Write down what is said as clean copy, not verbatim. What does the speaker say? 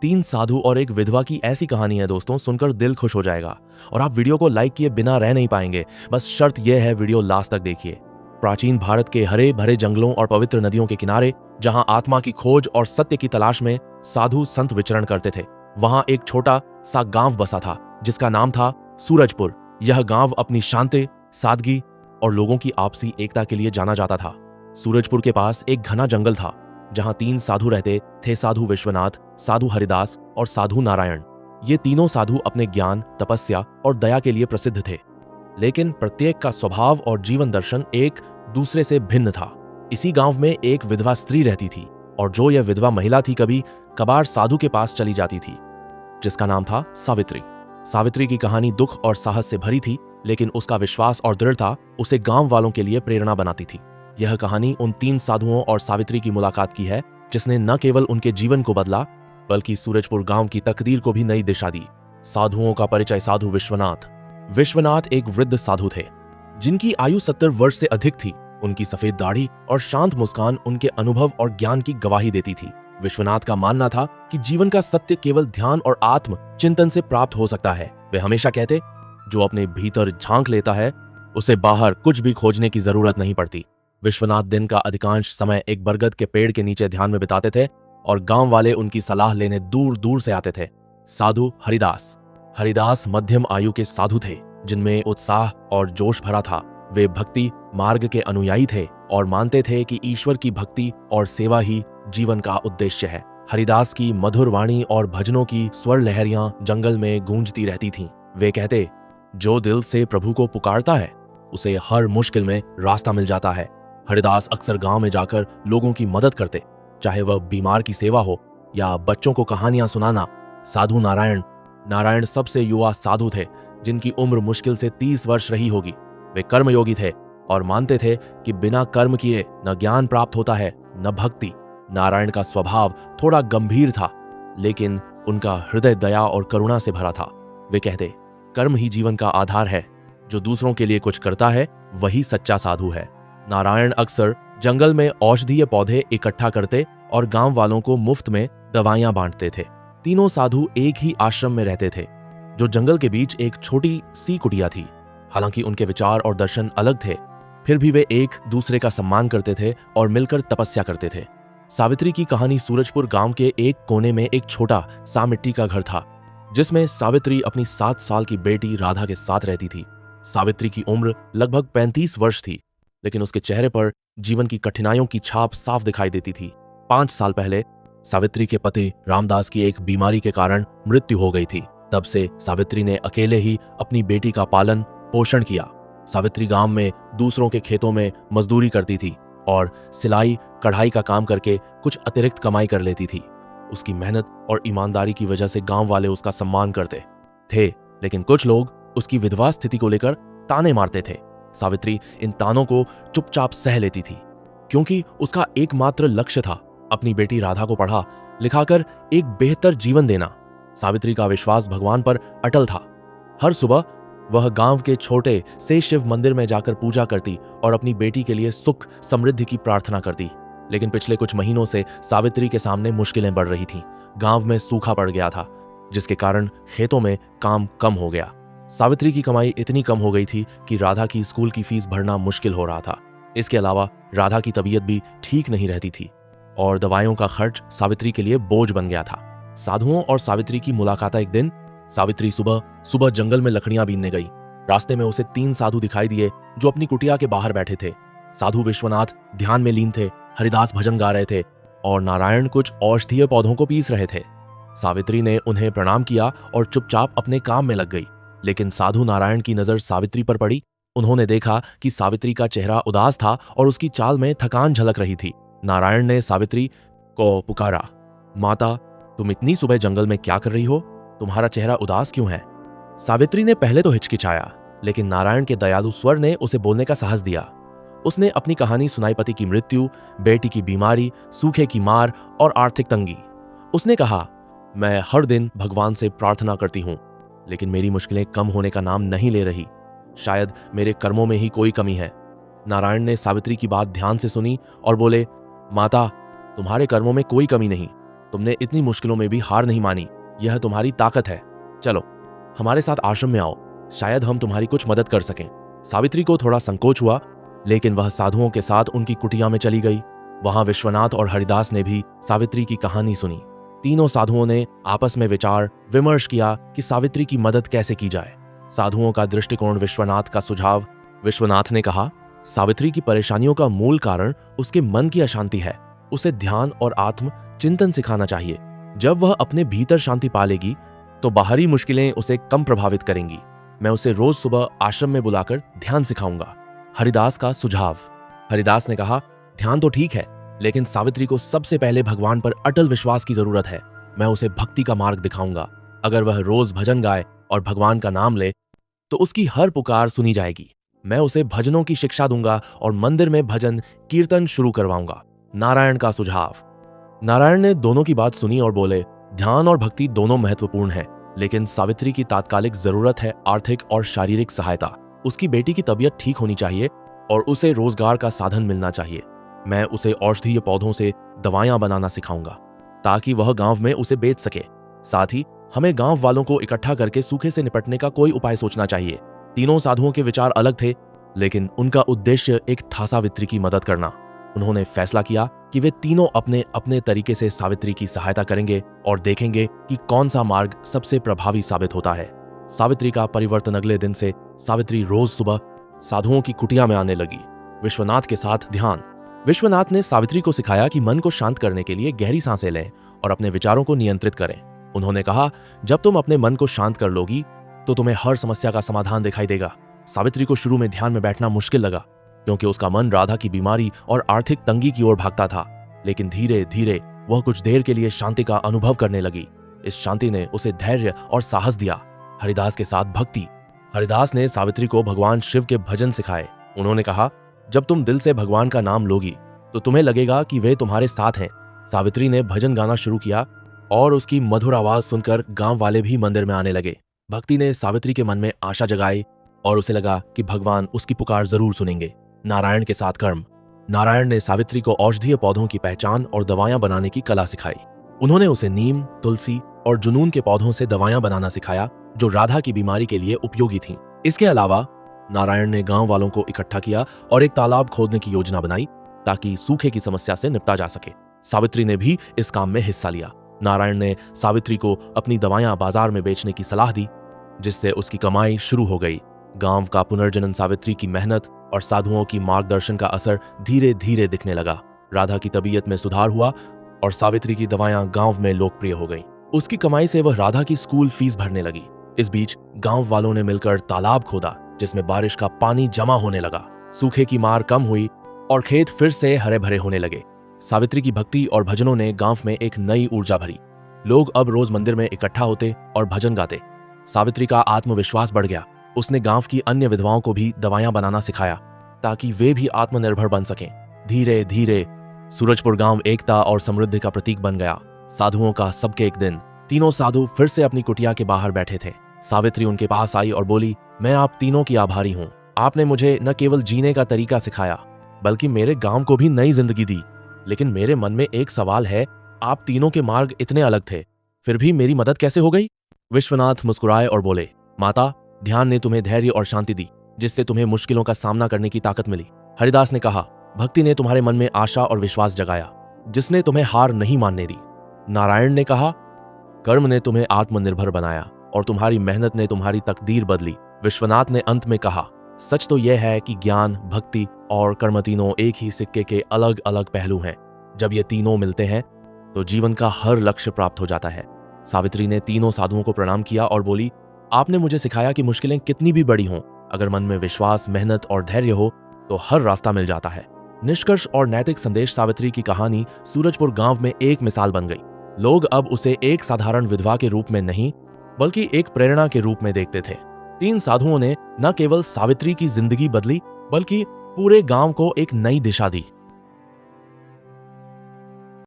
तीन साधु और एक विधवा की ऐसी कहानी है दोस्तों, सुनकर दिल खुश हो जाएगा। और आप वीडियो को लाइक किए बिना रह नहीं पाएंगे। बस शर्त यह है, वीडियो लास्ट तक देखिए। प्राचीन भारत के हरे भरे जंगलों और पवित्र नदियों के किनारे, जहां आत्मा की खोज और सत्य की तलाश में साधु संत विचरण करते थे, वहां एक छोटा सा गांव बसा था जिसका नाम था सूरजपुर। यह गांव अपनी शांति, सादगी और लोगों की आपसी एकता के लिए जाना जाता था। सूरजपुर के पास एक घना जंगल था जहां तीन साधु रहते थे, साधु विश्वनाथ, साधु हरिदास और साधु नारायण। ये तीनों साधु अपने ज्ञान, तपस्या और दया के लिए प्रसिद्ध थे, लेकिन प्रत्येक का स्वभाव और जीवन दर्शन एक दूसरे से भिन्न था। इसी गांव में एक विधवा स्त्री रहती थी, और जो यह विधवा महिला थी कभी कभार साधु के पास चली जाती थी, जिसका नाम था सावित्री। सावित्री की कहानी दुख और साहस से भरी थी, लेकिन उसका विश्वास और दृढ़ता उसे गांव वालों के लिए प्रेरणा बनाती थी। यह कहानी उन तीन साधुओं और सावित्री की मुलाकात की है, जिसने न केवल उनके जीवन को बदला, बल्कि सूरजपुर गांव की तकदीर को भी नई दिशा दी। साधुओं का परिचय। साधु विश्वनाथ। विश्वनाथ एक वृद्ध साधु थे, जिनकी आयु 70 वर्ष से अधिक थी। उनकी सफेद दाढ़ी और शांत मुस्कान उनके अनुभव और ज्ञान की गवाही देती थी। विश्वनाथ का मानना था कि जीवन का सत्य केवल ध्यान और आत्म चिंतन से प्राप्त हो सकता है। वे हमेशा कहते, जो अपने भीतर झांक लेता है उसे बाहर कुछ भी खोजने की जरूरत नहीं पड़ती। विश्वनाथ दिन का अधिकांश समय एक बरगद के पेड़ के नीचे ध्यान में बिताते थे, और गांव वाले उनकी सलाह लेने दूर दूर से आते थे। साधु हरिदास। हरिदास मध्यम आयु के साधु थे, जिनमें उत्साह और जोश भरा था। वे भक्ति मार्ग के अनुयायी थे और मानते थे कि ईश्वर की भक्ति और सेवा ही जीवन का उद्देश्य है। हरिदास की मधुर वाणी और भजनों की स्वर लहरियां जंगल में गूंजती रहती थीं। वे कहते, जो दिल से प्रभु को पुकारता है उसे हर मुश्किल में रास्ता मिल जाता है। हरिदास अक्सर गांव में जाकर लोगों की मदद करते, चाहे वह बीमार की सेवा हो या बच्चों को कहानियां सुनाना। साधु नारायण। नारायण सबसे युवा साधु थे, जिनकी उम्र मुश्किल से 30 वर्ष रही होगी। वे कर्मयोगी थे और मानते थे कि बिना कर्म किए न ज्ञान प्राप्त होता है न भक्ति। नारायण का स्वभाव थोड़ा गंभीर था, लेकिन उनका हृदय दया और करुणा से भरा था। वे कहते, कर्म ही जीवन का आधार है। जो दूसरों के लिए कुछ करता है वही सच्चा साधु है। नारायण अक्सर जंगल में औषधीय पौधे इकट्ठा करते और गांव वालों को मुफ्त में दवाइयां बांटते थे। तीनों साधु एक ही आश्रम में रहते थे, जो जंगल के बीच एक छोटी सी कुटिया थी। हालांकि उनके विचार और दर्शन अलग थे, फिर भी वे एक दूसरे का सम्मान करते थे और मिलकर तपस्या करते थे। सावित्री की कहानी। सूरजपुर गांव के एक कोने में एक छोटा सा मिट्टी का घर था, जिसमें सावित्री अपनी 7 साल की बेटी राधा के साथ रहती थी। सावित्री की उम्र लगभग 35 वर्ष थी, लेकिन उसके चेहरे पर जीवन की कठिनाइयों की छाप साफ दिखाई देती थी। 5 साल पहले सावित्री के पति रामदास की एक बीमारी के कारण मृत्यु हो गई थी। तब से सावित्री ने अकेले ही अपनी बेटी का पालन पोषण किया। सावित्री गांव में दूसरों के खेतों में मजदूरी करती थी और सिलाई कढ़ाई का काम करके कुछ अतिरिक्त कमाई कर लेती थी। उसकी मेहनत और ईमानदारी की वजह से गांव वाले उसका सम्मान करते थे, लेकिन कुछ लोग उसकी विधवा स्थिति को लेकर ताने मारते थे। सावित्री इन तानों को चुपचाप सह लेती थी, क्योंकि उसका एकमात्र लक्ष्य था अपनी बेटी राधा को पढ़ा लिखाकर एक बेहतर जीवन देना। सावित्री का विश्वास भगवान पर अटल था। हर सुबह वह गांव के छोटे से शिव मंदिर में जाकर पूजा करती और अपनी बेटी के लिए सुख समृद्धि की प्रार्थना करती। लेकिन पिछले कुछ महीनों से सावित्री के सामने मुश्किलें बढ़ रही थीं। गांव में सूखा पड़ गया था, जिसके कारण खेतों में काम कम हो गया। सावित्री की कमाई इतनी कम हो गई थी कि राधा की स्कूल की फीस भरना मुश्किल हो रहा था। इसके अलावा राधा की तबीयत भी ठीक नहीं रहती थी और दवाइयों का खर्च सावित्री के लिए बोझ बन गया था। साधुओं और सावित्री की मुलाकात। एक दिन सावित्री सुबह सुबह जंगल में लकड़ियां बीनने गई। रास्ते में उसे 3 साधु दिखाई दिए, जो अपनी कुटिया के बाहर बैठे थे। साधु विश्वनाथ ध्यान में लीन थे, हरिदास भजन गा रहे थे और नारायण कुछ औषधीय पौधों को पीस रहे थे। सावित्री ने उन्हें प्रणाम किया और चुपचाप अपने काम में लग गई। लेकिन साधु नारायण की नजर सावित्री पर पड़ी। उन्होंने देखा कि सावित्री का चेहरा उदास था और उसकी चाल में थकान झलक रही थी। नारायण ने सावित्री को पुकारा, माता, तुम इतनी सुबह जंगल में क्या कर रही हो? तुम्हारा चेहरा उदास क्यों है? सावित्री ने पहले तो हिचकिचाया, लेकिन नारायण के दयालु स्वर ने उसे बोलने का साहस दिया। उसने अपनी कहानी सुनाई, पति की मृत्यु, बेटी की बीमारी, सूखे की मार और आर्थिक तंगी। उसने कहा, मैं हर दिन भगवान से प्रार्थना करती हूँ, लेकिन मेरी मुश्किलें कम होने का नाम नहीं ले रही। शायद मेरे कर्मों में ही कोई कमी है। नारायण ने सावित्री की बात ध्यान से सुनी और बोले, माता, तुम्हारे कर्मों में कोई कमी नहीं, तुमने इतनी मुश्किलों में भी हार नहीं मानी, यह तुम्हारी ताकत है। चलो हमारे साथ आश्रम में आओ, शायद हम तुम्हारी कुछ मदद कर सकें। सावित्री को थोड़ा संकोच हुआ, लेकिन वह साधुओं के साथ उनकी कुटिया में चली गई। वहां विश्वनाथ और हरिदास ने भी सावित्री की कहानी सुनी। तीनों साधुओं ने आपस में विचार विमर्श किया कि सावित्री की मदद कैसे की जाए। साधुओं का दृष्टिकोण, विश्वनाथ का सुझाव। विश्वनाथ ने कहा, सावित्री की परेशानियों का मूल कारण उसके मन की अशांति है। उसे ध्यान और आत्म चिंतन सिखाना चाहिए। जब वह अपने भीतर शांति पालेगी तो बाहरी मुश्किलें उसे कम प्रभावित करेंगी। मैं उसे रोज सुबह आश्रम में बुलाकर ध्यान सिखाऊंगा। हरिदास का सुझाव। हरिदास ने कहा, ध्यान तो ठीक है, लेकिन सावित्री को सबसे पहले भगवान पर अटल विश्वास की जरूरत है। मैं उसे भक्ति का मार्ग दिखाऊंगा। अगर वह रोज भजन गाए और भगवान का नाम ले तो उसकी हर पुकार सुनी जाएगी। मैं उसे भजनों की शिक्षा दूंगा और मंदिर में भजन कीर्तन शुरू करवाऊंगा। नारायण का सुझाव। नारायण ने दोनों की बात सुनी और बोले, ध्यान और भक्ति दोनों महत्वपूर्ण हैं, लेकिन सावित्री की तात्कालिक जरूरत है आर्थिक और शारीरिक सहायता। उसकी बेटी की तबीयत ठीक होनी चाहिए और उसे रोजगार का साधन मिलना चाहिए। मैं उसे औषधीय पौधों से दवाइयां बनाना सिखाऊंगा ताकि वह गांव में उसे बेच सके। साथ ही हमें गांव वालों को इकट्ठा करके सूखे से निपटने का कोई उपाय सोचना चाहिए। तीनों साधुओं के विचार अलग थे, लेकिन उनका उद्देश्य एक था सावित्री की मदद करना। उन्होंने फैसला किया कि वे तीनों अपने अपने तरीके से सावित्री की सहायता करेंगे और देखेंगे कि कौन सा मार्ग सबसे प्रभावी साबित होता है। सावित्री का परिवर्तन। अगले दिन से सावित्री रोज सुबह साधुओं की कुटिया में आने लगी। विश्वनाथ के साथ ध्यान। विश्वनाथ ने सावित्री को सिखाया कि मन को शांत करने के लिए गहरी सांसें लें और अपने विचारों को नियंत्रित करें। उन्होंने कहा, जब तुम अपने मन को शांत कर लोगी तो तुम्हें हर समस्या का समाधान दिखाई देगा। सावित्री को शुरू में ध्यान में बैठना मुश्किल लगा, क्योंकि उसका मन राधा की बीमारी और आर्थिक तंगी की ओर भागता था। लेकिन धीरे धीरे वह कुछ देर के लिए शांति का अनुभव करने लगी। इस शांति ने उसे धैर्य और साहस दिया। हरिदास के साथ भक्ति। हरिदास ने सावित्री को भगवान शिव के भजन सिखाए। उन्होंने कहा, जब तुम दिल से भगवान का नाम लोगी तो तुम्हें लगेगा कि वे तुम्हारे साथ हैं। सावित्री ने भजन गाना शुरू किया और उसकी मधुर आवाज सुनकर गांव वाले भी मंदिर में आने लगे। भक्ति ने सावित्री के मन में आशा जगाई और उसे लगा कि भगवान उसकी पुकार जरूर सुनेंगे। नारायण के साथ कर्म। नारायण ने सावित्री को औषधीय पौधों की पहचान और दवाइयां बनाने की कला सिखाई। उन्होंने उसे नीम, तुलसी और जुनून के पौधों से दवाइयां बनाना सिखाया, जो राधा की बीमारी के लिए उपयोगी थीं। इसके अलावा नारायण ने गांव वालों को इकट्ठा किया और एक तालाब खोदने की योजना बनाई ताकि सूखे की समस्या से निपटा जा सके। सावित्री ने भी इस काम में हिस्सा लिया। नारायण ने सावित्री को अपनी दवाइयां बाजार में बेचने की सलाह दी, जिससे उसकी कमाई शुरू हो गई। गांव का पुनर्जनन, सावित्री की मेहनत और साधुओं की मार्गदर्शन का असर धीरे धीरे दिखने लगा। राधा की तबीयत में सुधार हुआ और सावित्री की दवाइयां गांव में लोकप्रिय हो गईं। उसकी कमाई से वह राधा की स्कूल फीस भरने लगी। इस बीच गांव वालों ने मिलकर तालाब खोदा, जिसमें बारिश का पानी जमा होने लगा। सूखे की मार कम हुई और खेत फिर से हरे भरे होने लगे। सावित्री की भक्ति और भजनों ने गांव में एक नई ऊर्जा भरी। लोग अब रोज मंदिर में इकट्ठा होते और भजन गाते। सावित्री का आत्मविश्वास बढ़ गया। उसने गांव की अन्य विधवाओं को भी दवाइयां बनाना सिखाया ताकि वे भी आत्मनिर्भर बन सकें। धीरे धीरे सूरजपुर गांव एकता और समृद्धि का प्रतीक बन गया। साधुओं का सबके एक दिन। तीनों साधु फिर से अपनी कुटिया के बाहर बैठे थे। सावित्री उनके पास आई और बोली, मैं आप तीनों की आभारी हूं। आपने मुझे न केवल जीने का तरीका सिखाया, बल्कि मेरे गांव को भी नई जिंदगी दी। लेकिन मेरे मन में एक सवाल है, आप तीनों के मार्ग इतने अलग थे, फिर भी मेरी मदद कैसे हो गई? विश्वनाथ मुस्कुराए और बोले, माता, ध्यान ने तुम्हें धैर्य और शांति दी, जिससे तुम्हें मुश्किलों का सामना करने की ताकत मिली। हरिदास ने कहा, भक्ति ने तुम्हारे मन में आशा और विश्वास जगाया, जिसने तुम्हें हार नहीं मानने दी। नारायण ने कहा, कर्म ने तुम्हें आत्मनिर्भर बनाया और तुम्हारी मेहनत ने तुम्हारी तकदीर बदली। विश्वनाथ ने अंत में कहा, सच तो यह है कि ज्ञान, भक्ति और कर्म तीनों एक ही सिक्के के अलग अलग पहलू हैं। जब ये तीनों मिलते हैं तो जीवन का हर लक्ष्य प्राप्त हो जाता है। सावित्री ने तीनों साधुओं को प्रणाम किया और बोली, आपने मुझे सिखाया कि मुश्किलें कितनी भी बड़ी हों, अगर मन में विश्वास, मेहनत और धैर्य हो तो हर रास्ता मिल जाता है। निष्कर्ष और नैतिक संदेश। सावित्री की कहानी सूरजपुर गांव में एक मिसाल बन गई। लोग अब उसे एक साधारण विधवा के रूप में नहीं, बल्कि एक प्रेरणा के रूप में देखते थे। तीन साधुओं ने न केवल सावित्री की जिंदगी बदली, बल्कि पूरे गांव को एक नई दिशा दी।